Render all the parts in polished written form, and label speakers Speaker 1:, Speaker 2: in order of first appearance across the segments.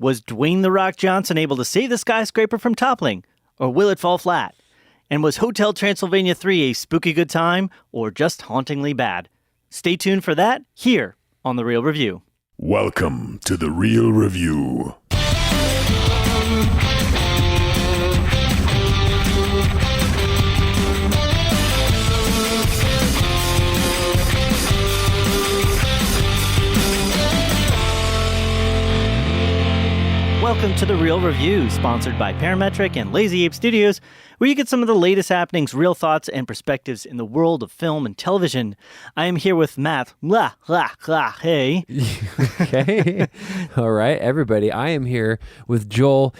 Speaker 1: Was Dwayne "The Rock" Johnson able to save the skyscraper from toppling, or will it fall flat? And was Hotel Transylvania 3 a spooky good time, or just hauntingly bad? Stay tuned for that here on The Real Review.
Speaker 2: Welcome to The Real Review.
Speaker 1: Welcome to The Real Review, sponsored by Parametric and Lazy Ape Studios, where you get some of the latest happenings, real thoughts, and perspectives in the world of film and television. I am here with Matt. Hey.
Speaker 3: Okay. All right, everybody. I am here with Joel.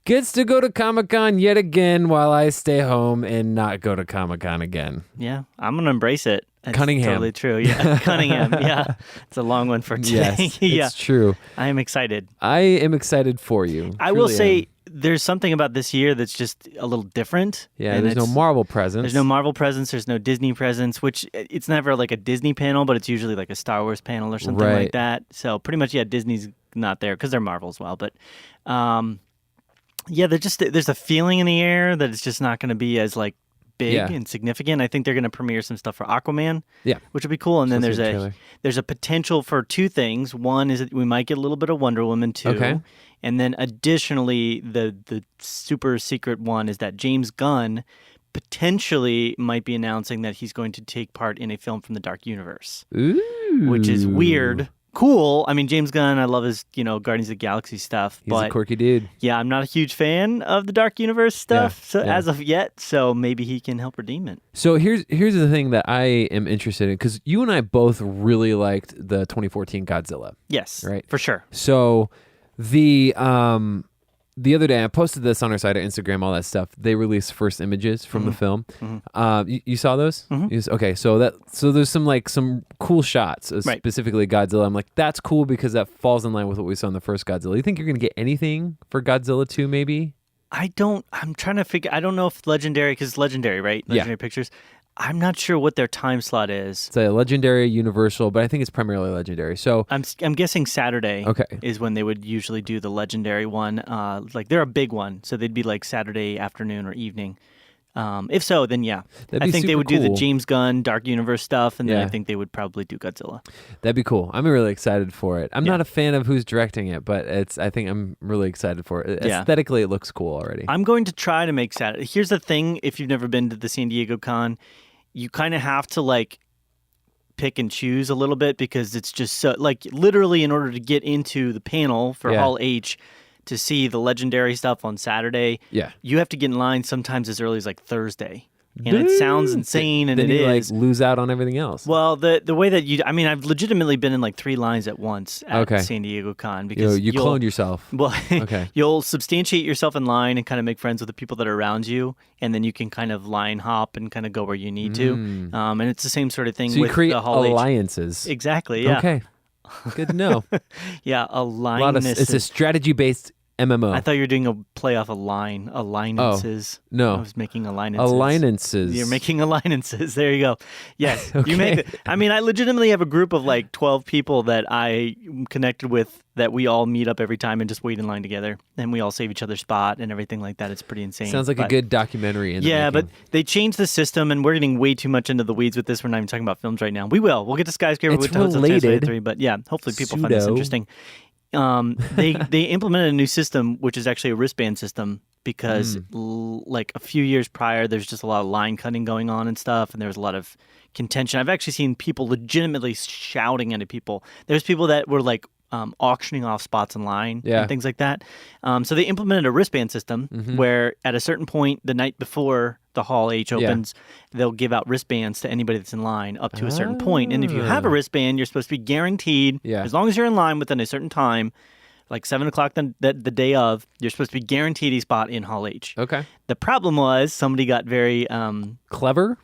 Speaker 3: Gets to go to Comic-Con yet again while I stay home and not go to Comic-Con again.
Speaker 1: Yeah, I'm going to embrace it. That's
Speaker 3: Cunningham.
Speaker 1: Totally true. Yeah, Cunningham. Yeah, it's a long one for today.
Speaker 3: Yes,
Speaker 1: Yeah.
Speaker 3: it's true.
Speaker 1: I am excited.
Speaker 3: I am excited for you.
Speaker 1: I will say there's something about this year that's just a little different.
Speaker 3: Yeah, there's no Marvel presence.
Speaker 1: There's no Marvel presence. There's no Disney presence, which it's never like a Disney panel, but it's usually like a Star Wars panel or something
Speaker 3: Right.
Speaker 1: like that. So pretty much, yeah, Disney's not there because they're Marvel as well. But yeah, there's a feeling in the air that it's just not going to be as like big and significant. I think they're going to premiere some stuff for Aquaman, which would be cool. And then there's a potential for two things. One is that we might get a little bit of Wonder Woman too.
Speaker 3: Okay.
Speaker 1: And then additionally, the super secret one is that James Gunn potentially might be announcing that he's going to take part in a film from the Dark Universe, which is weird. Cool. I mean, James Gunn, I love his, Guardians of the Galaxy stuff.
Speaker 3: He's a quirky dude.
Speaker 1: Yeah, I'm not a huge fan of the Dark Universe stuff as of yet, so maybe he can help redeem it.
Speaker 3: So here's the thing that I am interested in, because you and I both really liked the 2014 Godzilla.
Speaker 1: Yes,
Speaker 3: right?
Speaker 1: For sure.
Speaker 3: So the other day, I posted this on our site, our Instagram, all that stuff. They released first images from the film. Mm-hmm. You saw those? Mm-hmm. Okay, so there's some cool shots, specifically Godzilla. I'm like, that's cool because that falls in line with what we saw in the first Godzilla. You think you're going to get anything for Godzilla 2, maybe?
Speaker 1: I'm trying to figure. I don't know if Legendary, because it's Legendary, right? Legendary Pictures. I'm not sure what their time slot is.
Speaker 3: It's a Legendary, Universal, but I think it's primarily Legendary. So
Speaker 1: I'm guessing Saturday is when they would usually do the Legendary one. Like they're a big one, so they'd be like Saturday afternoon or evening. If so, then yeah. I think they would do the James Gunn Dark Universe stuff, and then I think they would probably do Godzilla.
Speaker 3: That'd be cool. I'm really excited for it. I'm not a fan of who's directing it, but I think I'm really excited for it. Aesthetically, it looks cool already.
Speaker 1: I'm going to try to make Saturday. Here's the thing, if you've never been to the San Diego Con, you kind of have to like pick and choose a little bit because it's just so like literally in order to get into the panel for Hall H to see the Legendary stuff on Saturday, you have to get in line sometimes as early as like Thursday. And it sounds insane, and
Speaker 3: then
Speaker 1: it
Speaker 3: you
Speaker 1: is.
Speaker 3: Like lose out on everything else.
Speaker 1: Well, the way that I've legitimately been in like 3 lines at once at San Diego Con because
Speaker 3: you clone yourself.
Speaker 1: Well, you'll substantiate yourself in line and kind of make friends with the people that are around you, and then you can kind of line hop and kind of go where you need to. And it's the same sort of thing
Speaker 3: so
Speaker 1: with
Speaker 3: you create
Speaker 1: the Hall
Speaker 3: alliances.
Speaker 1: Exactly. Yeah.
Speaker 3: Okay. Good to know.
Speaker 1: Alliances.
Speaker 3: It's a strategy-based MMO.
Speaker 1: I thought you were doing a play off a line. Alliances.
Speaker 3: Oh, no.
Speaker 1: I was making alliances.
Speaker 3: Alliances.
Speaker 1: You're making alliances. There you go. Yes.
Speaker 3: Okay.
Speaker 1: You make it. I mean, I legitimately have a group of like 12 people that I connected with that we all meet up every time and just wait in line together. And we all save each other's spot and everything like that. It's pretty insane.
Speaker 3: Sounds like a good documentary.
Speaker 1: But they changed the system, and we're getting way too much into the weeds with this. We're not even talking about films right now. We will. We'll get to Skyscraper Hotel Transylvania 3, but yeah, hopefully people find this interesting. They implemented a new system, which is actually a wristband system, because like a few years prior, there's just a lot of line cutting going on and stuff, and there's a lot of contention. I've actually seen people legitimately shouting at people. There's people that were like auctioning off spots in line and things like that. So they implemented a wristband system where at a certain point the night before the Hall H opens, they'll give out wristbands to anybody that's in line up to a certain point. And if you have a wristband, you're supposed to be guaranteed, as long as you're in line within a certain time, like 7 o'clock the day of, you're supposed to be guaranteed a spot in Hall H.
Speaker 3: Okay.
Speaker 1: The problem was somebody got very...
Speaker 3: clever?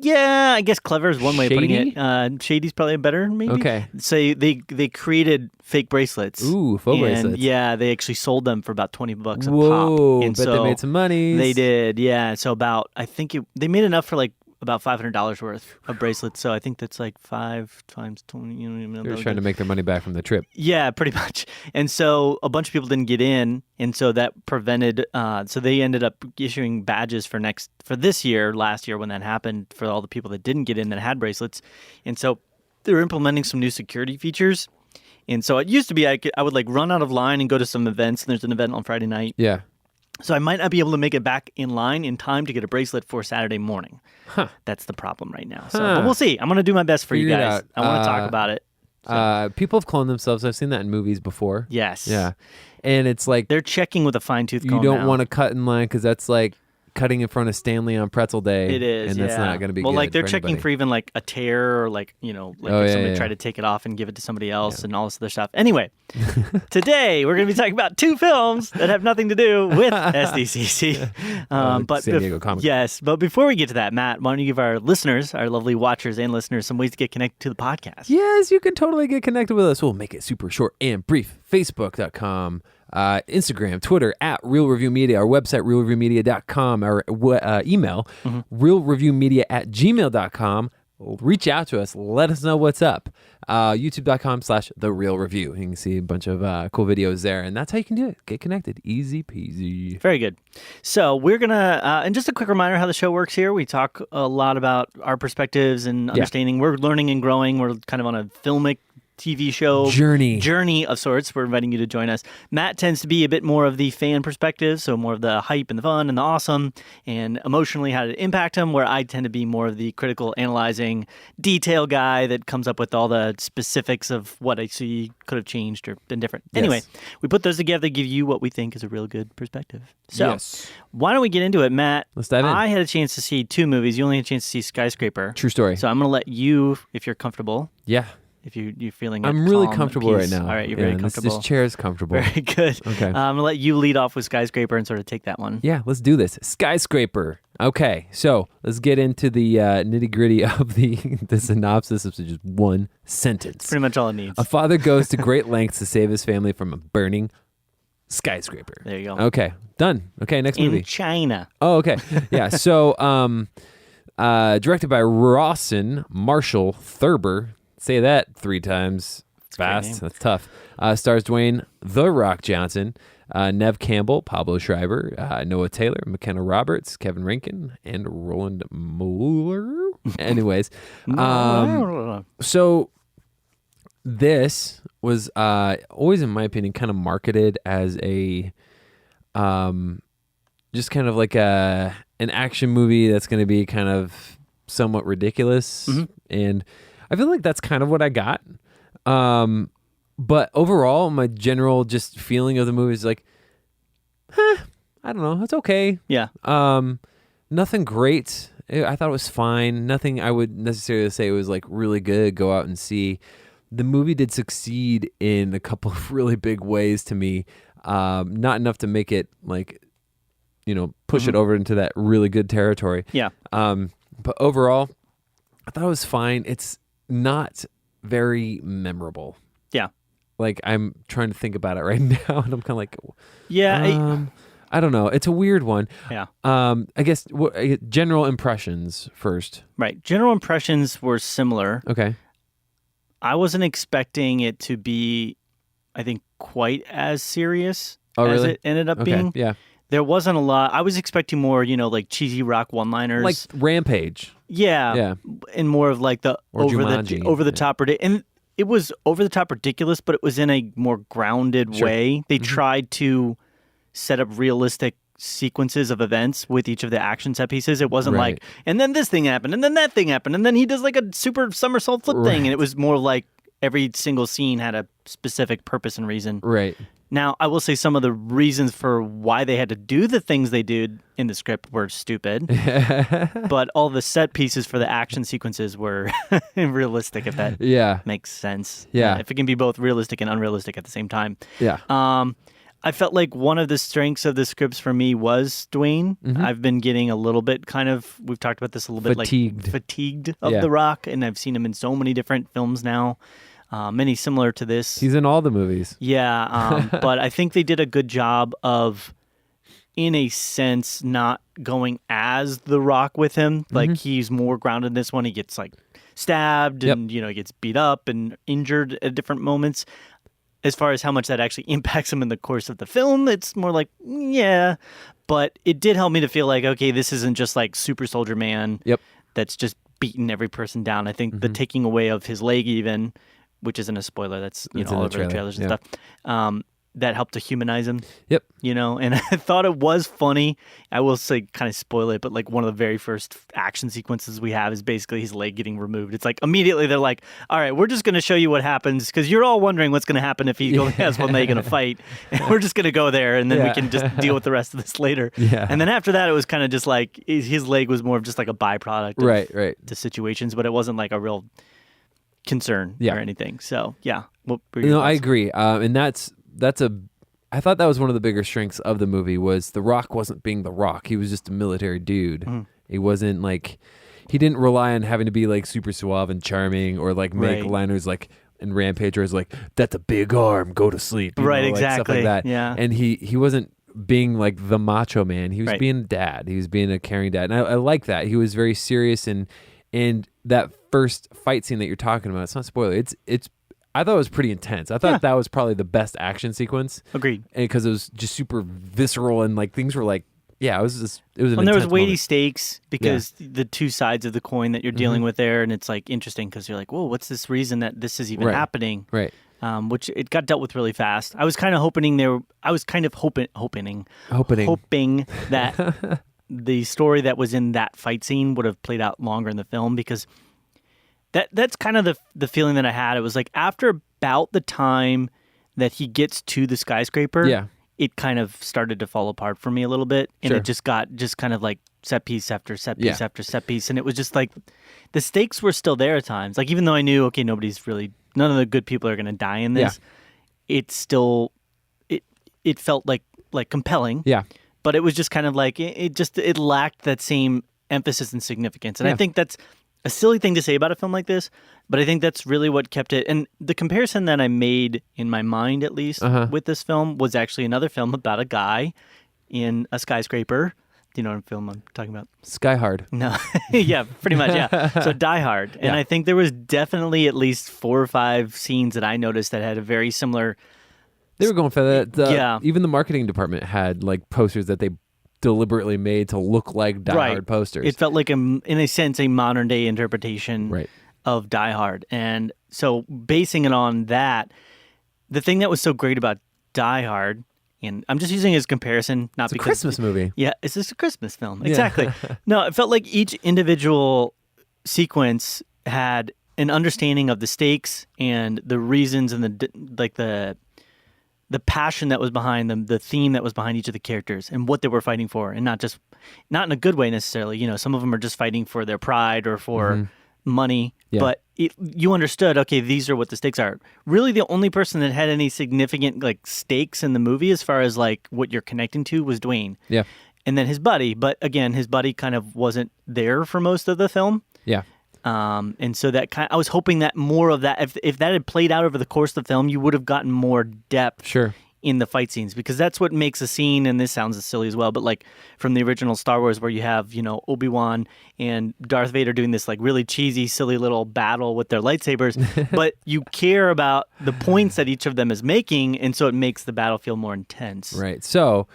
Speaker 1: Yeah, I guess clever is one way of putting it. Shady's probably better, maybe.
Speaker 3: Okay.
Speaker 1: So they created fake bracelets.
Speaker 3: Ooh, faux bracelets.
Speaker 1: Yeah, they actually sold them for about $20 a pop.
Speaker 3: Whoa,
Speaker 1: And
Speaker 3: bet they made some money.
Speaker 1: They did, yeah. So about, I think they made enough for like about $500 worth of bracelets. So I think that's like 5 times 20. You know,
Speaker 3: they're trying to make their money back from the trip.
Speaker 1: Yeah, pretty much. And so a bunch of people didn't get in, and so that prevented. So they ended up issuing badges for this year, last year when that happened, for all the people that didn't get in that had bracelets, and so they're implementing some new security features. And so it used to be I would like run out of line and go to some events, and there's an event on Friday night.
Speaker 3: Yeah.
Speaker 1: So I might not be able to make it back in line in time to get a bracelet for Saturday morning. That's the problem right now. So, but we'll see. I'm going to do my best for you guys. I want to talk about it. So.
Speaker 3: People have cloned themselves. I've seen that in movies before.
Speaker 1: Yes.
Speaker 3: Yeah. And it's like...
Speaker 1: They're checking with a fine-tooth comb.
Speaker 3: You don't want to cut in line because that's like cutting in front of Stanley on Pretzel Day.
Speaker 1: It is,
Speaker 3: and that's not going to be
Speaker 1: well,
Speaker 3: good
Speaker 1: like they're
Speaker 3: for
Speaker 1: checking
Speaker 3: anybody.
Speaker 1: for even like a tear or like, if somebody tried to take it off and give it to somebody else and all this other stuff. Anyway, today we're going to be talking about 2 films that have nothing to do with SDCC. But
Speaker 3: San Diego Comic.
Speaker 1: Yes, but before we get to that, Matt, why don't you give our listeners, our lovely watchers and listeners, some ways to get connected to the podcast?
Speaker 3: Yes, you can totally get connected with us. We'll make it super short and brief. Facebook.com. Instagram, Twitter, at Real Review Media, our website, realreviewmedia.com, our email, realreviewmedia@gmail.com. Reach out to us. Let us know what's up. YouTube.com/The Real Review. You can see a bunch of cool videos there, and that's how you can do it. Get connected. Easy peasy.
Speaker 1: Very good. So we're going to, and just a quick reminder how the show works here. We talk a lot about our perspectives and understanding. We're learning and growing. We're kind of on a filmic TV show journey of sorts. We're inviting you to join us. Matt tends to be a bit more of the fan perspective, so more of the hype and the fun and the awesome and emotionally how to impact him, where I tend to be more of the critical, analyzing, detail guy that comes up with all the specifics of what I see could have changed or been different. Yes. Anyway, we put those together to give you what we think is a real good perspective. So why don't we get into it, Matt?
Speaker 3: Let's dive in.
Speaker 1: I had a chance to see 2 movies. You only had a chance to see Skyscraper.
Speaker 3: True story.
Speaker 1: So I'm going to let you, if you're comfortable.
Speaker 3: Yeah.
Speaker 1: If you're feeling
Speaker 3: I'm really comfortable right now.
Speaker 1: All right, you're very comfortable.
Speaker 3: This chair is comfortable.
Speaker 1: Very good. Okay. I'm going to let you lead off with Skyscraper and sort of take that one.
Speaker 3: Yeah, let's do this. Skyscraper. Okay, so let's get into the nitty-gritty of the synopsis of just one sentence.
Speaker 1: That's pretty much all it needs.
Speaker 3: A father goes to great lengths to save his family from a burning skyscraper.
Speaker 1: There you go.
Speaker 3: Okay, done. Okay, next movie.
Speaker 1: In China.
Speaker 3: Oh, okay. Yeah, so directed by Rawson Marshall Thurber. Say that 3 times fast. That's tough. Stars Dwayne The Rock Johnson, Nev Campbell, Pablo Schreiber, Noah Taylor, McKenna Roberts, Kevin Rankin, and Roland Mueller. Anyways, so this was always, in my opinion, kind of marketed as a just kind of like an action movie that's going to be kind of somewhat ridiculous, and I feel like that's kind of what I got. But overall, my general just feeling of the movie is like, I don't know, it's okay.
Speaker 1: Yeah.
Speaker 3: Nothing great. I thought it was fine. Nothing I would necessarily say it was like really good. Go out and see. The movie did succeed in a couple of really big ways to me. Not enough to make it like, push it over into that really good territory.
Speaker 1: Yeah.
Speaker 3: But overall, I thought it was fine. It's not very memorable.
Speaker 1: Yeah.
Speaker 3: Like, I'm trying to think about it right now, and I'm kind of like, I don't know. It's a weird one.
Speaker 1: Yeah.
Speaker 3: I guess general impressions first.
Speaker 1: Right. General impressions were similar.
Speaker 3: Okay.
Speaker 1: I wasn't expecting it to be, I think, quite as serious as it ended up being.
Speaker 3: Yeah.
Speaker 1: There wasn't a lot. I was expecting more, like cheesy rock one-liners.
Speaker 3: Like Rampage.
Speaker 1: Yeah.
Speaker 3: Yeah.
Speaker 1: And more of like the over the top, and it was over the top ridiculous, but it was in a more grounded way. They tried to set up realistic sequences of events with each of the action set pieces. It wasn't like, and then this thing happened, and then that thing happened, and then he does like a super somersault flip thing, and it was more like every single scene had a specific purpose and reason.
Speaker 3: Right.
Speaker 1: Now, I will say some of the reasons for why they had to do the things they did in the script were stupid, but all the set pieces for the action sequences were realistic, if that makes sense.
Speaker 3: Yeah.
Speaker 1: If it can be both realistic and unrealistic at the same time.
Speaker 3: Yeah.
Speaker 1: I felt like one of the strengths of the scripts for me was Dwayne. I've been getting a little bit we've talked about this a little bit, fatigued of The Rock, and I've seen him in so many different films now. Many similar to this.
Speaker 3: He's in all the movies.
Speaker 1: Yeah, but I think they did a good job of in a sense, not going as The Rock with him. Like, he's more grounded in this one. He gets, like, stabbed and, he gets beat up and injured at different moments. As far as how much that actually impacts him in the course of the film, it's more like, yeah. But it did help me to feel like, okay, this isn't just, like, Super Soldier Man that's just beating every person down. I think the taking away of his leg even, which isn't a spoiler, that's, all over the trailers and stuff. That helped to humanize him.
Speaker 3: Yep.
Speaker 1: And I thought it was funny. I will say, kind of spoil it, but like one of the very first action sequences we have is basically his leg getting removed. It's like immediately they're like, all right, we're just going to show you what happens because you're all wondering what's going to happen if he only has one leg in a fight. And we're just going to go there and then we can just deal with the rest of this later.
Speaker 3: Yeah.
Speaker 1: And then after that, it was kind of just like his leg was more of just like a byproduct of the situations, but it wasn't like a real concern or anything. So, yeah. What were your thoughts?
Speaker 3: I agree. And I thought that was one of the bigger strengths of the movie was The Rock wasn't being The Rock. He was just a military dude. He wasn't like, he didn't rely on having to be like super suave and charming or like make liners like in Rampage where it's like, that's a big arm, go to sleep. You know,
Speaker 1: exactly.
Speaker 3: Like stuff like that.
Speaker 1: Yeah.
Speaker 3: And he wasn't being like the macho man. He was being a dad. He was being a caring dad. And I like that. He was very serious and that first fight scene that you're talking about, it's not a spoiler. It's I thought it was pretty intense. I thought that was probably the best action sequence.
Speaker 1: Agreed.
Speaker 3: Because it was just super visceral and like things were like, it was an
Speaker 1: and there was weighty
Speaker 3: moment.
Speaker 1: Stakes because the two sides of the coin that you're dealing with there, and it's like interesting because you're like, whoa, what's this reason that this is even happening?
Speaker 3: Right.
Speaker 1: Which it got dealt with really fast. I was kind of hoping that the story that was in that fight scene would have played out longer in the film because that's kind of the feeling that I had. It was like after about the time that he gets to the skyscraper, it kind of started to fall apart for me a little bit. And it just got kind of like set piece after set piece after set piece. And it was just like the stakes were still there at times. Like even though I knew, okay, none of the good people are going to die in this, it still, it felt like compelling.
Speaker 3: Yeah.
Speaker 1: But it was just kind of like, it lacked that same emphasis and significance. And I think that's a silly thing to say about a film like this, but I think that's really what kept it. And the comparison that I made in my mind, at least, with this film was actually another film about a guy in a skyscraper. Do you know what film I'm talking about?
Speaker 3: Sky Hard.
Speaker 1: No. Yeah, pretty much, yeah. So Die Hard. And I think there was definitely at least 4 or 5 scenes that I noticed that had a very similar...
Speaker 3: They were going for that. Even the marketing department had like posters that they deliberately made to look like Die Hard posters.
Speaker 1: It felt like, in a sense, a modern day interpretation of Die Hard. And so basing it on that, the thing that was so great about Die Hard, and I'm just using it as comparison, not
Speaker 3: it's
Speaker 1: because...
Speaker 3: a Christmas movie.
Speaker 1: Yeah, it's just a Christmas film. Exactly. No, it felt like each individual sequence had an understanding of the stakes and the reasons and the passion that was behind them, the theme that was behind each of the characters and what they were fighting for, and not in a good way necessarily. You know, some of them are just fighting for their pride or for money, but you understood, okay, these are what the stakes are. Really, the only person that had any significant like stakes in the movie as far as like what you're connecting to was Dwayne. Yeah. And then his buddy, but again, his buddy kind of wasn't there for most of the film. Yeah. And so I was hoping that more of that, if that had played out over the course of the film, you would have gotten more depth in the fight scenes, because that's what makes a scene, and this sounds silly as well, but like from the original Star Wars where you have, Obi-Wan and Darth Vader doing this like really cheesy, silly little battle with their lightsabers, but you care about the points that each of them is making, and so it makes the battle feel more intense.
Speaker 3: Right. So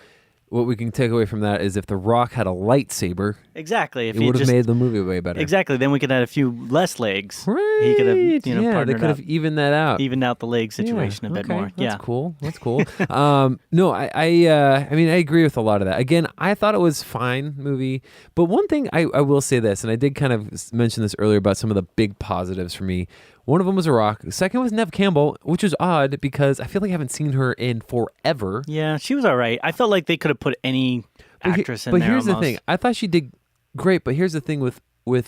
Speaker 3: what we can take away from that is if The Rock had a lightsaber,
Speaker 1: exactly, if
Speaker 3: it would have made the movie way better.
Speaker 1: Exactly. Then we could have a few less legs.
Speaker 3: Right.
Speaker 1: He could have,
Speaker 3: they could have evened that out,
Speaker 1: evened out the leg situation a bit more.
Speaker 3: That's cool. That's cool. No, I mean, I agree with a lot of that. Again, I thought it was fine movie, but one thing I will say this, and I did kind of mention this earlier about some of the big positives for me. One of them was The Rock. The second was Neve Campbell, which was odd because I feel like I haven't seen her in forever.
Speaker 1: Yeah, she was all right. I felt like they could have put any actress in there.
Speaker 3: But here's
Speaker 1: almost.
Speaker 3: the thing. I thought she did great, but here's the thing with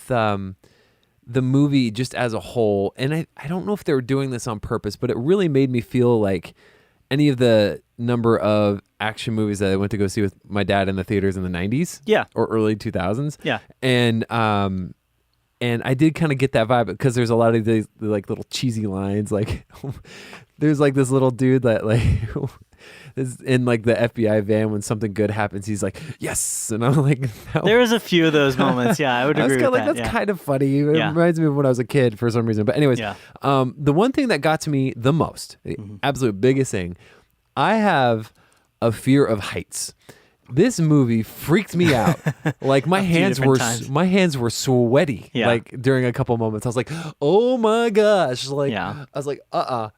Speaker 3: the movie just as a whole, and I don't know if they were doing this on purpose, but it really made me feel like any of the number of action movies that I went to go see with my dad in the theaters in the 90s. Yeah. Or early 2000s. Yeah. And I did kind of get that vibe because there's a lot of these like little cheesy lines like there's like this little dude that like is in like the FBI van when something good happens. He's like, yes, and I'm like,
Speaker 1: there is a few of those moments. Yeah, I would agree with that.
Speaker 3: That's kind of funny. It reminds me of when I was a kid for some reason. But anyways, the one thing that got to me the most, the absolute biggest thing, I have a fear of heights. This movie freaked me out. Like my hands were sweaty.
Speaker 1: Yeah.
Speaker 3: Like during a couple moments, I was like, "Oh my gosh!" Like I was like,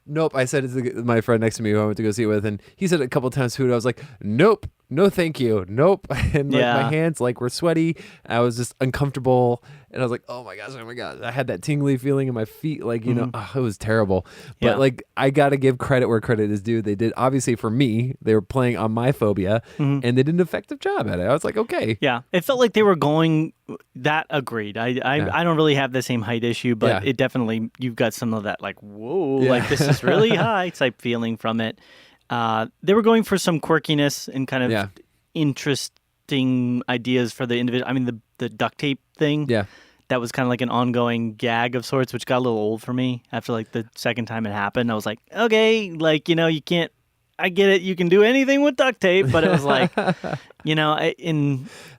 Speaker 3: nope." I said it to my friend next to me who I went to go see it with, and he said it a couple times too. And I was like, "Nope, no, thank you, nope." And like my hands like were sweaty. I was just uncomfortable, and I was like, "Oh my gosh!" I had that tingly feeling in my feet. Like it was terrible. But like I gotta give credit where credit is due. They did obviously for me. They were playing on my phobia, and they did an effective job at it. I was like, okay.
Speaker 1: Yeah, it felt like they were going. That agreed. I don't really have the same height issue, but it definitely you've got some of that like whoa, like this is really high type feeling from it. They were going for some quirkiness and kind of interesting ideas for the individual. I mean, the duct tape thing.
Speaker 3: Yeah.
Speaker 1: That was kind of like an ongoing gag of sorts, which got a little old for me after like the second time it happened. I was like, okay, like, you can't, I get it. You can do anything with duct tape, but it was like,
Speaker 3: the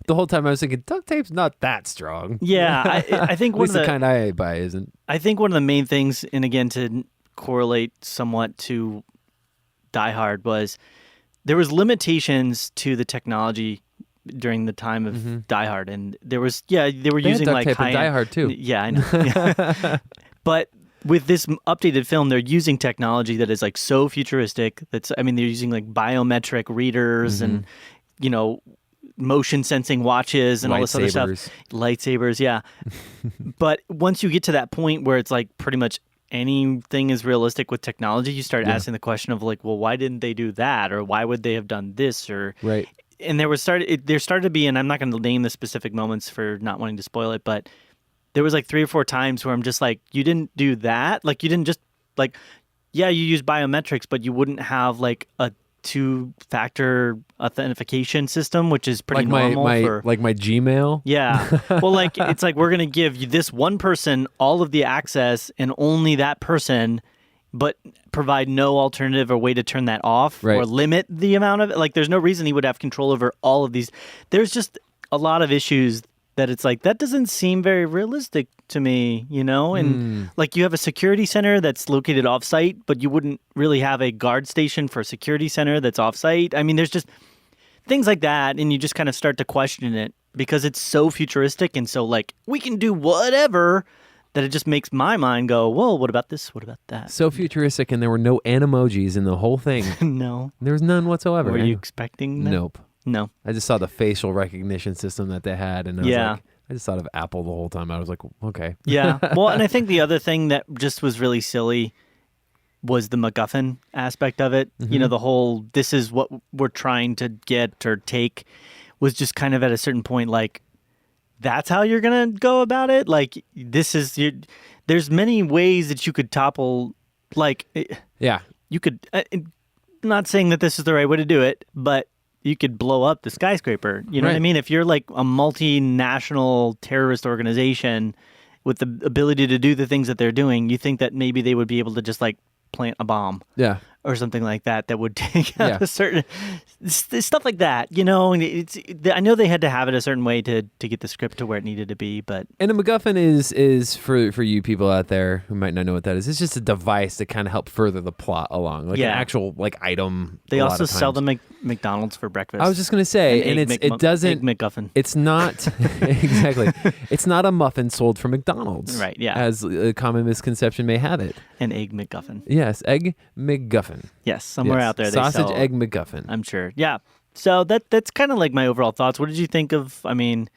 Speaker 3: whole time I was thinking duct tape's not that strong.
Speaker 1: Yeah. I think
Speaker 3: at least the kind I buy isn't.
Speaker 1: I think one of the main things, and again, to correlate somewhat to Die Hard, was there was limitations to the technology during the time of Die Hard, and there was they were using
Speaker 3: duct
Speaker 1: like
Speaker 3: tape
Speaker 1: high
Speaker 3: in Die Hard too.
Speaker 1: Yeah, I know. Yeah. But with this updated film, they're using technology that is like so futuristic. They're using like biometric readers and motion sensing watches and all this other stuff. Lightsabers, yeah. But once you get to that point where it's like pretty much anything is realistic with technology, you start asking the question of like, well, why didn't they do that, or why would they have done this, or
Speaker 3: right.
Speaker 1: And there started to be, and I'm not going to name the specific moments for not wanting to spoil it, but there was like 3 or 4 times where I'm just like, you didn't do that. Like you didn't just like, you use biometrics, but you wouldn't have like a 2-factor authentication system, which is pretty normal
Speaker 3: like my Gmail.
Speaker 1: Yeah. Well, like it's like we're going to give you this one person all of the access and only that person, but provide no alternative or way to turn that off or limit the amount of it. Like there's no reason he would have control over all of these. There's just a lot of issues that it's like, that doesn't seem very realistic to me, And like you have a security center that's located off-site, but you wouldn't really have a guard station for a security center that's off-site. I mean, there's just things like that, and you just kind of start to question it because it's so futuristic and so like, we can do whatever, that it just makes my mind go, whoa, what about this? What about that?
Speaker 3: So futuristic, and there were no animojis in the whole thing.
Speaker 1: No.
Speaker 3: There was none whatsoever.
Speaker 1: Were you expecting that?
Speaker 3: Nope.
Speaker 1: No.
Speaker 3: I just saw the facial recognition system that they had, and I was like, I just thought of Apple the whole time. I was like, okay.
Speaker 1: Yeah. Well, and I think the other thing that just was really silly was the MacGuffin aspect of it. The whole, this is what we're trying to get or take, was just kind of at a certain point like, that's how you're going to go about it? Like, there's many ways that you could topple, like, you could, not saying that this is the right way to do it, but you could blow up the skyscraper. You know what I mean? If you're like a multinational terrorist organization with the ability to do the things that they're doing, you think that maybe they would be able to just like plant a bomb.
Speaker 3: Yeah.
Speaker 1: Or something like that would take out a certain stuff like that, I know they had to have it a certain way to get the script to where it needed to be, but
Speaker 3: and a MacGuffin is for you people out there who might not know what that is. It's just a device to kind of help further the plot along, like an actual like item.
Speaker 1: They also sell them at McDonald's for breakfast.
Speaker 3: I was just gonna say, and it doesn't
Speaker 1: egg McGuffin.
Speaker 3: It's not exactly. It's not a muffin sold from McDonald's,
Speaker 1: right? Yeah,
Speaker 3: as a common misconception may have it.
Speaker 1: An egg McGuffin.
Speaker 3: Yes, egg McGuffin.
Speaker 1: Yes, somewhere out there they
Speaker 3: sausage
Speaker 1: sell,
Speaker 3: egg McGuffin.
Speaker 1: I'm sure. Yeah. So that's kind of like my overall thoughts. What did you think of? I mean,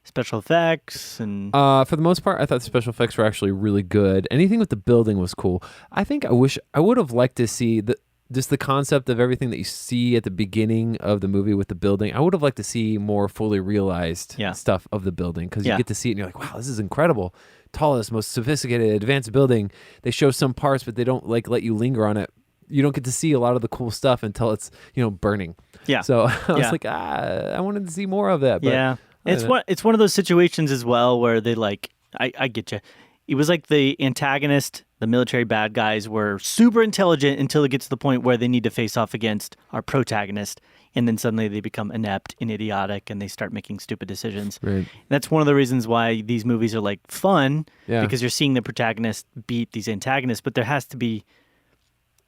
Speaker 1: special effects and
Speaker 3: for the most part, I thought the special effects were actually really good. Anything with the building was cool. I think I would have liked to see just the concept of everything that you see at the beginning of the movie with the building. I would have liked to see more fully realized stuff of the building, because you get to see it and you're like, wow, this is incredible. Tallest, most sophisticated, advanced building. They show some parts, but they don't like let you linger on it. You don't get to see a lot of the cool stuff until it's burning. Yeah. So I was like, I wanted to see more of that. But
Speaker 1: it's one of those situations as well where they like, I get you. It was like the antagonist the military bad guys were super intelligent until it gets to the point where they need to face off against our protagonist. And then suddenly they become inept and idiotic and they start making stupid decisions.
Speaker 3: Right.
Speaker 1: That's one of the reasons why these movies are like fun, because you're seeing the protagonist beat these antagonists, but it has to be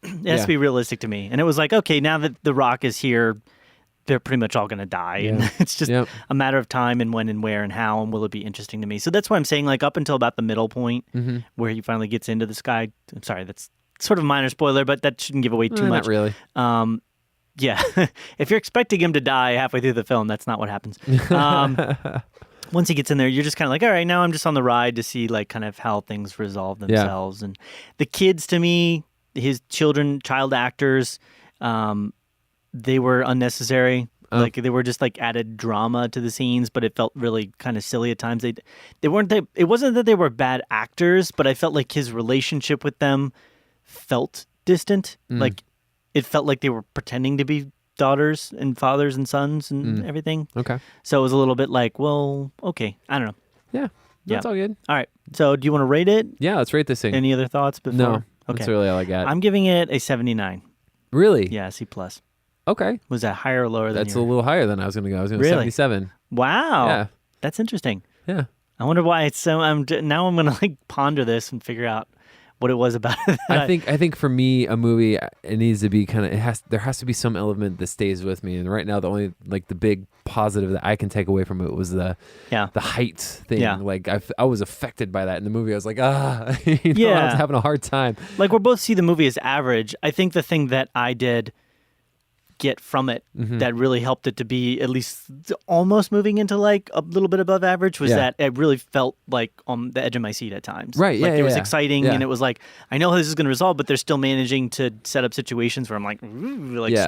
Speaker 1: realistic to me. And it was like, okay, now that The Rock is here, they're pretty much all going to die. And it's just a matter of time and when and where and how, and will it be interesting to me. So that's why I'm saying, like, up until about the middle point where he finally gets into this guy. I'm sorry, that's sort of a minor spoiler, but that shouldn't give away too much.
Speaker 3: Not really.
Speaker 1: Yeah. If you're expecting him to die halfway through the film, that's not what happens. Once he gets in there, you're just kind of like, all right, now I'm just on the ride to see like kind of how things resolve themselves. And the kids, to me, his child actors, they were unnecessary. Like they were just like added drama to the scenes, but it felt really kind of silly at times. It wasn't that they were bad actors, but I felt like his relationship with them felt distant. Like it felt like they were pretending to be daughters and fathers and sons and everything. Okay. So it was a little bit like, well, okay, I don't know.
Speaker 3: Yeah. That's all good.
Speaker 1: All right. So do you want to rate it?
Speaker 3: Yeah, let's rate this thing.
Speaker 1: Any other thoughts before?
Speaker 3: No.
Speaker 1: Okay.
Speaker 3: That's really all I got.
Speaker 1: I'm giving it a 79.
Speaker 3: Really?
Speaker 1: Yeah, C+.
Speaker 3: Okay.
Speaker 1: Was that higher or lower than
Speaker 3: That's a little higher than I was going to go. I was going to 77.
Speaker 1: Wow.
Speaker 3: Yeah.
Speaker 1: That's interesting.
Speaker 3: Yeah.
Speaker 1: I wonder why it's so... now I'm going to like ponder this and figure out what it was about it.
Speaker 3: I think for me, a movie, it needs to be kind of, there has to be some element that stays with me. And right now, the only, like, the big positive that I can take away from it was the height thing. Yeah. Like, I was affected by that in the movie. I was like, I was having a hard time.
Speaker 1: Like, we're both see the movie as average. I think the thing that I did get from it that really helped it to be at least almost moving into like a little bit above average was that it really felt like on the edge of my seat at times.
Speaker 3: Right.
Speaker 1: Like it was exciting and it was like, I know how this is going to resolve, but they're still managing to set up situations where I'm like,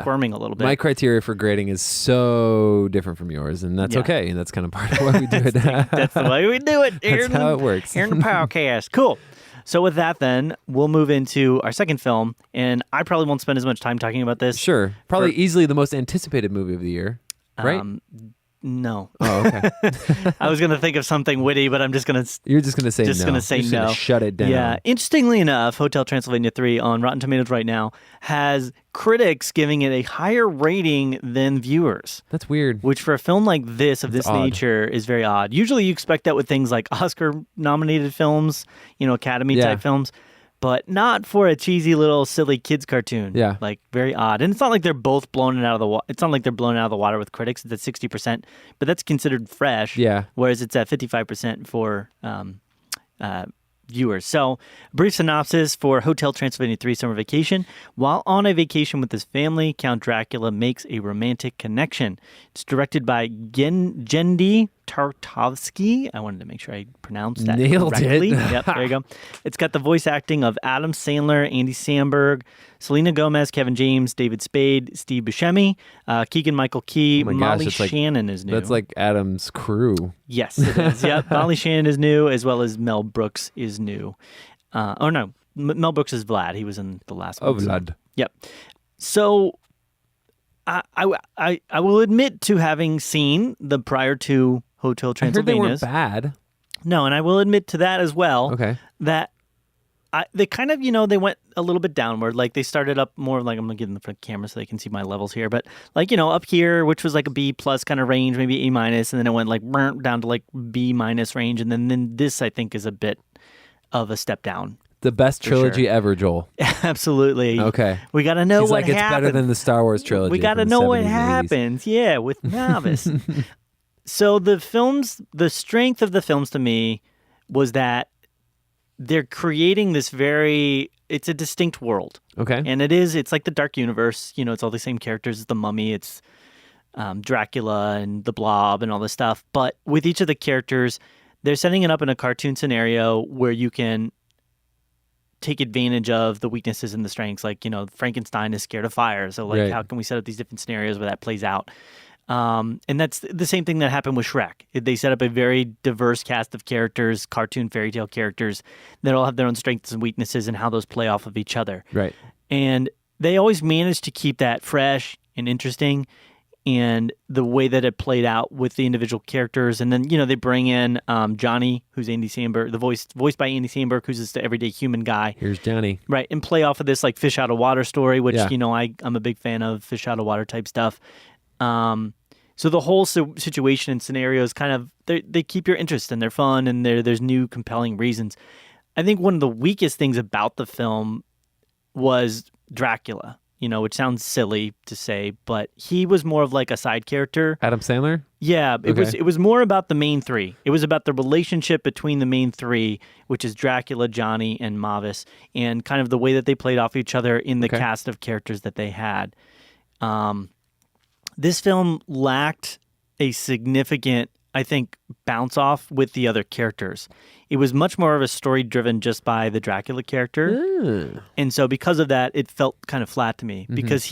Speaker 1: squirming a little bit.
Speaker 3: My criteria for grading is so different from yours, and that's okay. And that's kind of part of why we do it.
Speaker 1: That's the way we do it.
Speaker 3: That's how it works.
Speaker 1: Here in the podcast. Cool. So with that, then, we'll move into our second film, and I probably won't spend as much time talking about this.
Speaker 3: Sure. Probably easily the most anticipated movie of the year, right?
Speaker 1: No.
Speaker 3: Oh, okay.
Speaker 1: I was going to think of something witty, but I'm just going to...
Speaker 3: You're just going to say no.
Speaker 1: Just going to say no.
Speaker 3: Shut it down.
Speaker 1: Yeah. Interestingly enough, Hotel Transylvania 3 on Rotten Tomatoes right now has critics giving it a higher rating than viewers.
Speaker 3: That's weird.
Speaker 1: Which for a film like this, of this nature, is very odd. Usually you expect that with things like Oscar-nominated films, Academy-type films. But not for a cheesy little silly kids cartoon. Yeah, like very odd. And it's not like they're both blown out of the water. It's not like they're blown out of the water with critics. It's at 60%, but that's considered fresh. Yeah, whereas it's at 55% for viewers. So, brief synopsis for Hotel Transylvania 3 Summer Vacation. While on a vacation with his family, Count Dracula makes a romantic connection. It's directed by Genndy Tartakovsky. I wanted to make sure I pronounced that correctly. Yep, there you go. It's got the voice acting of Adam Sandler, Andy Samberg, Selena Gomez, Kevin James, David Spade, Steve Buscemi, Keegan-Michael Key, Molly Shannon is new.
Speaker 3: That's like Adam's crew.
Speaker 1: Yes, it is. Yep, Molly Shannon is new, as well as Mel Brooks is new. Mel Brooks is Vlad. He was in the last one.
Speaker 3: Oh, Vlad.
Speaker 1: Yep. So I will admit to having seen the prior two Hotel Transylvania.
Speaker 3: I heard they weren't bad.
Speaker 1: No, and I will admit to that as well.
Speaker 3: Okay.
Speaker 1: That they kind of, they went a little bit downward. Like they started up more like, I'm going to get in the front camera so they can see my levels here. But like, up here, which was like a B plus kind of range, maybe A minus. And then it went like down to like B minus range. And then this, I think, is a bit of a step down.
Speaker 3: The best trilogy ever, Joel.
Speaker 1: Absolutely.
Speaker 3: Okay.
Speaker 1: We got to know what happens.
Speaker 3: It's better than the Star Wars trilogy.
Speaker 1: We got to know what happens. Yeah, with Novice. So the strength of the films to me was that they're creating this it's a distinct world.
Speaker 3: Okay.
Speaker 1: And it's like the Dark Universe. It's all the same characters as the Mummy. It's Dracula and the Blob and all this stuff. But with each of the characters, they're setting it up in a cartoon scenario where you can take advantage of the weaknesses and the strengths. Like, Frankenstein is scared of fire. So how can we set up these different scenarios where that plays out? And that's the same thing that happened with Shrek. They set up a very diverse cast of characters, cartoon fairy tale characters that all have their own strengths and weaknesses and how those play off of each other.
Speaker 3: Right.
Speaker 1: And they always manage to keep that fresh and interesting. and the way that it played out with the individual characters. And then, they bring in Johnny, who's Andy Samberg, voiced by Andy Samberg, who's just the everyday human guy.
Speaker 3: Here's Johnny.
Speaker 1: Right, and play off of this like fish out of water story, which, I'm a big fan of fish out of water type stuff. So the whole situation and scenarios kind of, they keep your interest and they're fun and there's new compelling reasons. I think one of the weakest things about the film was Dracula. Which sounds silly to say, but he was more of like a side character.
Speaker 3: Adam Sandler?
Speaker 1: Yeah, it was more about the main three. It was about the relationship between the main three, which is Dracula, Johnny, and Mavis, and kind of the way that they played off each other in the cast of characters that they had. This film lacked a significant, I think, bounce off with the other characters. It was much more of a story driven just by the Dracula character. And so because of that, it felt kind of flat to me because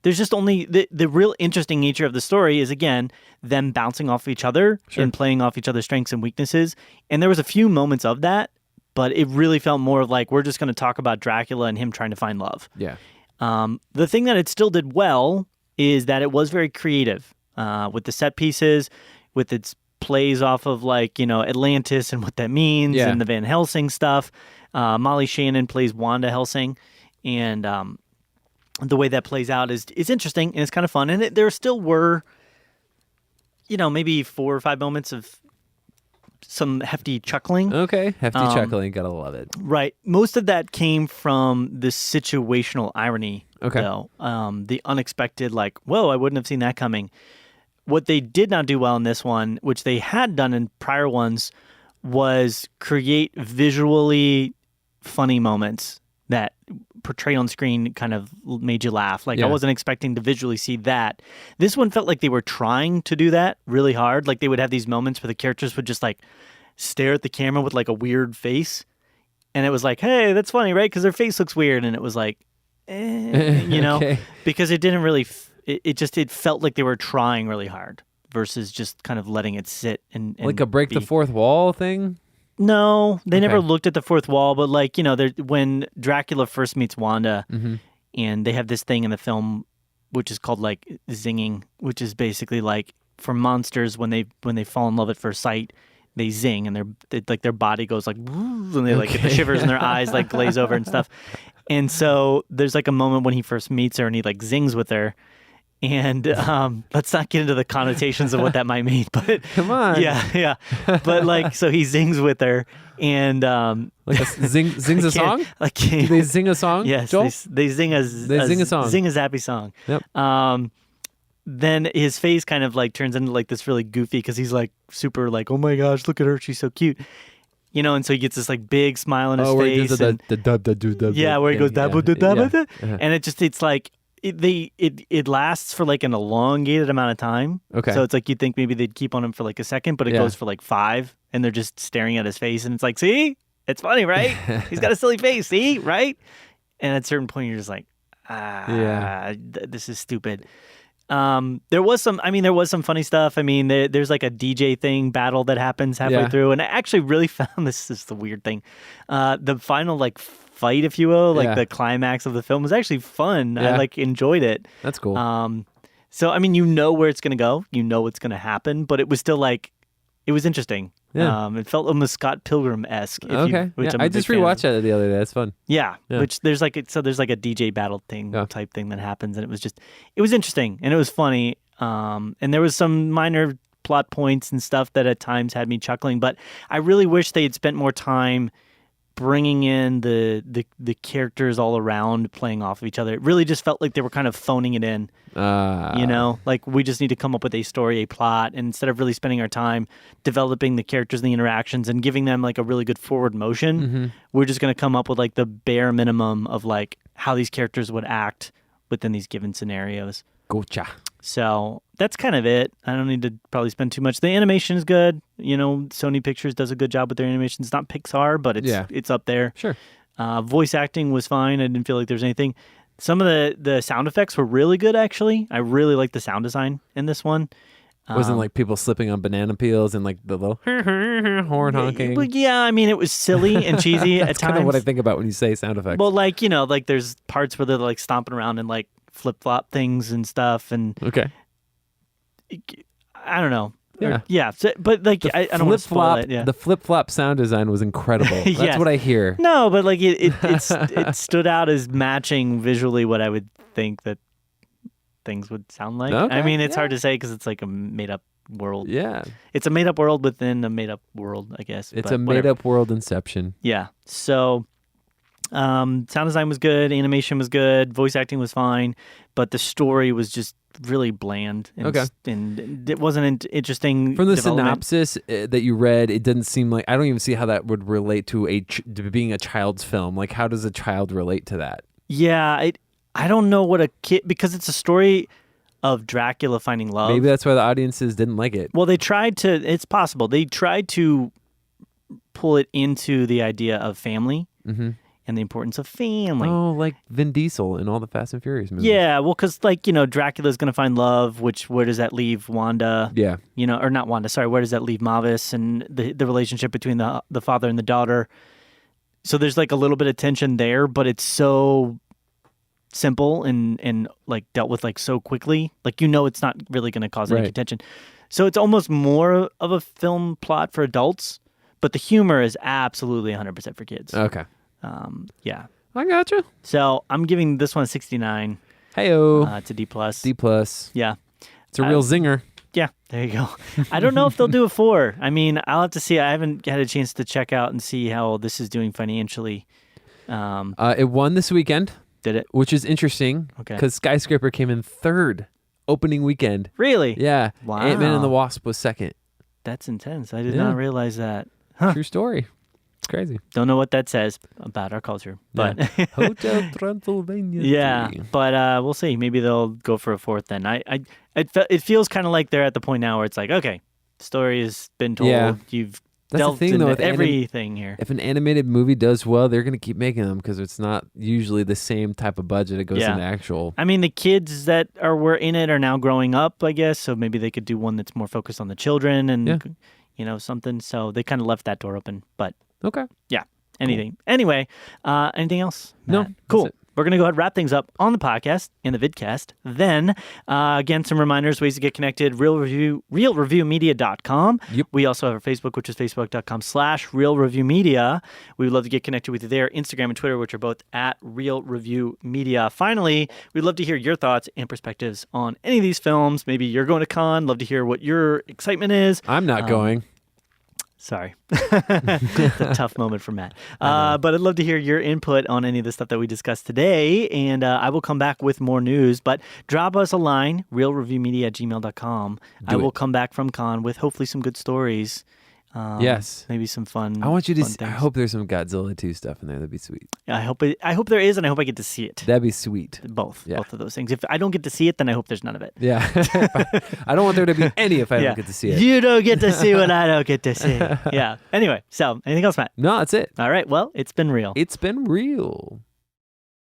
Speaker 1: there's just only the real interesting nature of the story is, again, them bouncing off each other and playing off each other's strengths and weaknesses. And there was a few moments of that, but it really felt more of like, we're just going to talk about Dracula and him trying to find love.
Speaker 3: Yeah.
Speaker 1: The thing that it still did well is that it was very creative with the set pieces, with its plays off of like, Atlantis and what that means and the Van Helsing stuff. Molly Shannon plays Wanda Helsing, and the way that plays out is interesting and it's kind of fun. And there still were, maybe 4 or 5 moments of some hefty chuckling.
Speaker 3: Okay, hefty chuckling, gotta love it.
Speaker 1: Right. Most of that came from the situational irony, though. The unexpected, like, whoa, I wouldn't have seen that coming. What they did not do well in this one, which they had done in prior ones, was create visually funny moments that portrayed on screen kind of made you laugh. Like, I wasn't expecting to visually see that. This one felt like they were trying to do that really hard. Like, they would have these moments where the characters would just, like, stare at the camera with, like, a weird face. And it was like, hey, that's funny, right? Because their face looks weird. And it was like, because it didn't really... It felt like they were trying really hard versus just kind of letting it sit and
Speaker 3: like a break the fourth wall thing.
Speaker 1: No, they never looked at the fourth wall, but like when Dracula first meets Wanda, and they have this thing in the film which is called like zinging, which is basically like for monsters when they fall in love at first sight, they zing and their body goes like and they like get the shivers in their eyes like glaze over and stuff. And so there's like a moment when he first meets her and he like zings with her. And let's not get into the connotations of what that might mean, but
Speaker 3: come on,
Speaker 1: yeah. But like, so he zings with her, and
Speaker 3: like zings a song.
Speaker 1: Like,
Speaker 3: do they sing a song?
Speaker 1: Yes,
Speaker 3: Joel?
Speaker 1: they sing a song, zing a zappy song.
Speaker 3: Yep.
Speaker 1: Then his face kind of like turns into like this really goofy because he's like super like, oh my gosh, look at her, she's so cute. And so he gets this like big smile on his face.
Speaker 3: Where he does the
Speaker 1: yeah, where he goes da. And it's like. It lasts for like an elongated amount of time.
Speaker 3: Okay.
Speaker 1: So it's like you'd think maybe they'd keep on him for like a second, but it goes for like 5, and they're just staring at his face, and it's like, see, it's funny, right? He's got a silly face, see, right? And at a certain point, you're just like, this is stupid. There was some funny stuff. I mean, there's like a DJ thing battle that happens halfway through, and I actually really found this is the weird thing. The final like fight, if you will, like the climax of the film was actually fun. I like enjoyed it.
Speaker 3: That's cool.
Speaker 1: So I mean, where it's gonna go, what's gonna happen, but it was still like, it was interesting.
Speaker 3: Yeah.
Speaker 1: It felt almost Scott Pilgrim-esque.
Speaker 3: I just rewatched that the other day. That's fun.
Speaker 1: Yeah. Which there's like a DJ battle thing type thing that happens, and it was interesting and it was funny. And there was some minor plot points and stuff that at times had me chuckling, but I really wish they had spent more time bringing in the characters all around playing off of each other. It really just felt like they were kind of phoning it in. Like we just need to come up with a story, a plot, and instead of really spending our time developing the characters and the interactions and giving them like a really good forward motion, we're just going to come up with like the bare minimum of like how these characters would act within these given scenarios.
Speaker 3: Gotcha.
Speaker 1: So that's kind of it. I don't need to probably spend too much. The animation is good. Sony Pictures does a good job with their animation. It's not Pixar, but it's up there.
Speaker 3: Sure.
Speaker 1: Voice acting was fine. I didn't feel like there's anything. Some of the sound effects were really good, actually. I really liked the sound design in this one.
Speaker 3: Wasn't like people slipping on banana peels and like the little horn honking.
Speaker 1: Well, yeah, I mean, it was silly and cheesy at times.
Speaker 3: That's kind of what I think about when you say sound effects.
Speaker 1: Well, like, like there's parts where they're like stomping around and like flip-flop things and stuff, and
Speaker 3: okay,
Speaker 1: I don't know.
Speaker 3: Yeah.
Speaker 1: But like I don't want to spoil it. Yeah.
Speaker 3: The flip-flop sound design was incredible. That's
Speaker 1: Yes.
Speaker 3: what I hear.
Speaker 1: No, but like it stood out as matching visually what I would think that things would sound like.
Speaker 3: Okay,
Speaker 1: I mean, it's hard to say because it's like a made-up world.
Speaker 3: Yeah.
Speaker 1: It's a made-up world within a made-up world, I guess.
Speaker 3: It's a made-up world inception.
Speaker 1: Yeah. So sound design was good, animation was good, voice acting was fine, but the story was just really bland. And it wasn't interesting.
Speaker 3: From the synopsis that you read, it didn't seem like, I don't even see how that would relate to to being a child's film. Like, how does a child relate to that?
Speaker 1: Yeah, I don't know what a kid, because it's a story of Dracula finding love.
Speaker 3: Maybe that's why the audiences didn't like it.
Speaker 1: Well, it's possible. They tried to pull it into the idea of family and the importance of family.
Speaker 3: Oh, like Vin Diesel in all the Fast and Furious movies.
Speaker 1: Yeah, well, because like, Dracula's going to find love, where does that leave Wanda?
Speaker 3: Yeah.
Speaker 1: Or not Wanda, sorry, where does that leave Mavis and the relationship between the father and the daughter? So there's like a little bit of tension there, but it's so simple and like dealt with like so quickly, like it's not really going to cause any contention. So it's almost more of a film plot for adults, but the humor is absolutely 100% for kids.
Speaker 3: Okay.
Speaker 1: Yeah,
Speaker 3: I gotcha.
Speaker 1: So I'm giving this one a 69.
Speaker 3: Heyo.
Speaker 1: It's a D+.
Speaker 3: D+.
Speaker 1: Yeah,
Speaker 3: it's a real zinger.
Speaker 1: Yeah, there you go. I don't know if they'll do a 4. I mean, I'll have to see. I haven't had a chance to check out and see how this is doing financially.
Speaker 3: It won this weekend.
Speaker 1: Did it?
Speaker 3: Which is interesting because Skyscraper came in 3rd opening weekend.
Speaker 1: Really?
Speaker 3: Yeah.
Speaker 1: Wow.
Speaker 3: Ant-Man and the Wasp was 2nd.
Speaker 1: That's intense. I did not realize that.
Speaker 3: True story. It's crazy.
Speaker 1: Don't know what that says about our culture, but
Speaker 3: Hotel Transylvania.
Speaker 1: Yeah, but we'll see. Maybe they'll go for a 4th then. It feels kind of like they're at the point now where it's like, okay, the story has been told.
Speaker 3: Yeah.
Speaker 1: You've
Speaker 3: That's
Speaker 1: delved
Speaker 3: the thing, though,
Speaker 1: into
Speaker 3: with
Speaker 1: everything here.
Speaker 3: If an animated movie does well, they're going to keep making them because it's not usually the same type of budget it goes into actual.
Speaker 1: I mean, the kids that were in it are now growing up, I guess, so maybe they could do one that's more focused on the children and, something. So they kind of left that door open, but...
Speaker 3: Okay.
Speaker 1: Yeah. Anything. Cool. Anyway, anything else, Matt?
Speaker 3: No.
Speaker 1: Cool. We're going to go ahead and wrap things up on the podcast and the vidcast. Then, again, some reminders, ways to get connected, realreviewmedia.com.
Speaker 3: Yep.
Speaker 1: We also have our Facebook, which is facebook.com/realreviewmedia. We would love to get connected with you there. Instagram and Twitter, which are both @realreviewmedia. Finally, we'd love to hear your thoughts and perspectives on any of these films. Maybe you're going to con. Love to hear what your excitement is.
Speaker 3: I'm not going.
Speaker 1: Sorry. It's a tough moment for Matt. But I'd love to hear your input on any of the stuff that we discussed today, and I will come back with more news. But drop us a line, realreviewmedia@gmail.com. I will come back from con with hopefully some good stories.
Speaker 3: Yes.
Speaker 1: Maybe some fun.
Speaker 3: I want you to
Speaker 1: I
Speaker 3: hope there's some Godzilla 2 stuff in there. That'd be sweet.
Speaker 1: I hope there is, and I hope I get to see it.
Speaker 3: That'd be sweet.
Speaker 1: Both of those things. If I don't get to see it, then I hope there's none of it.
Speaker 3: Yeah. I don't want there to be any if I don't get to see it.
Speaker 1: You don't get to see what I don't get to see. Yeah. Anyway, so anything else, Matt?
Speaker 3: No, that's it.
Speaker 1: All right. Well, it's been real.
Speaker 3: It's been real.